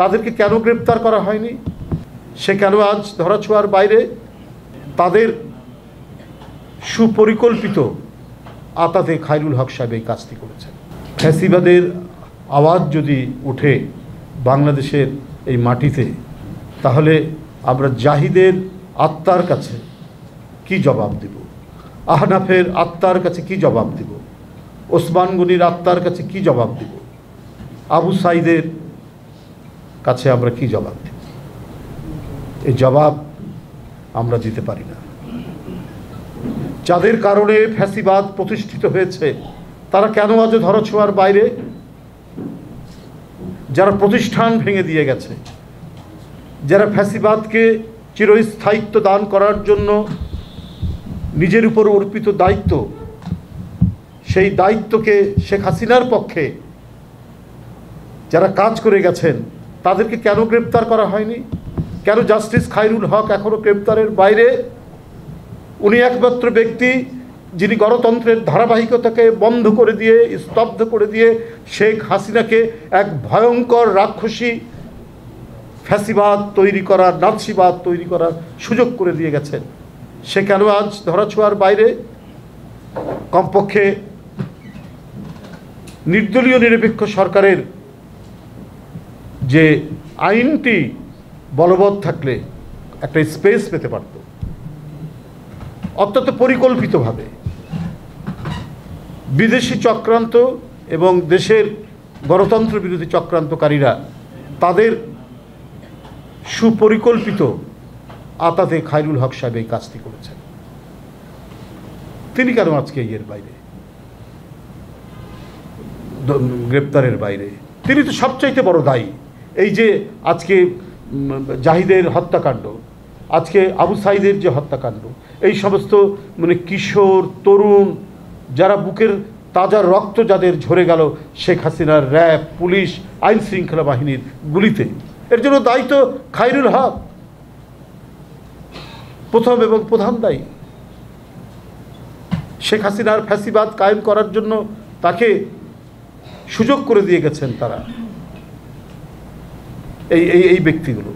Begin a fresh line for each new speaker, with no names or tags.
তাদেরকে কেন গ্রেপ্তার করা হয়নি? সে কেন আজ ধরাছোঁয়ার বাইরে? তাদের সুপরিকল্পিত আতাতে খায়রুল হক সাহেব এই কাজটি করেছেন। ফ্যাসিবাদের আওয়াজ যদি উঠে বাংলাদেশের এই মাটিতে, তাহলে আমরা জাহিদের আত্মার কাছে কি জবাব দেব? আহনাফের আত্মার কাছে কি জবাব দেব? ওসমান গনির আত্মার কাছে কি জবাব দেব? আবু সাইদের কাছে আমরা কি জবাব দেব? এই জবাব আমরা দিতে পারি না। যাদের কারণে ফ্যাসিবাদ প্রতিষ্ঠিত হয়েছে তারা কেন আজ ধরাছোঁয়ার বাইরে? যারা প্রতিষ্ঠান ভেঙে দিয়ে গেছে, যারা ফ্যাসিবাদকে চিরস্থায়িত্ব দান করার জন্য নিজের উপর অর্পিত দায়িত্ব, সেই দায়িত্বকে শেখ হাসিনার পক্ষে যারা কাজ করে গেছেন, তাদেরকে কেন গ্রেপ্তার করা হয়নি? কেন জাস্টিস খায়রুল হক এখনও গ্রেপ্তারের বাইরে? উনি একমাত্র ব্যক্তি যিনি গণতন্ত্রের ধারাবাহিকতাকে বন্ধ করে দিয়ে, স্তব্ধ করে দিয়ে শেখ হাসিনাকে এক ভয়ঙ্কর রাক্ষসী ফ্যাসিবাদ তৈরি করার, নাৎসিবাদ তৈরি করার সুযোগ করে দিয়ে গেছেন। সে কেন আজ ধরাছোঁয়ার বাইরে? কমপক্ষে নির্দলীয় নিরপেক্ষ সরকারের যে আইনটি বলবৎ থাকলে একটা স্পেস পেতে পারত। অত্যন্ত পরিকল্পিতভাবে বিদেশি চক্রান্ত এবং দেশের গণতন্ত্র বিরোধী চক্রান্তকারীরা তাদের সুপরিকল্পিত আতাতে খায়রুল হক সাহেব এই কাজটি করেছেন। তিনি কেন আজকে এর বাইরে, গ্রেপ্তারের বাইরে? তিনি তো সবচাইতে বড় দায়ী। এই যে আজকে জাহিদের হত্যাকাণ্ড, আজকে আবু সাইদের যে হত্যাকাণ্ড, এই সমস্ত কিশোর তরুণ যারা বুকের তাজা রক্ত যাদের ঝরে গেল শেখ হাসিনার র্যাব, পুলিশ, আইন শৃঙ্খলা বাহিনীর গুলিতে, এর জন্য দায়ী তো খায়রুল হক, প্রথম এবং প্রধান দায়ী। শেখ হাসিনার ফ্যাসিবাদ কায়েম করার জন্য তাকে সুযোগ করে দিয়ে গেছেন তারা, এই ব্যক্তিগুলো।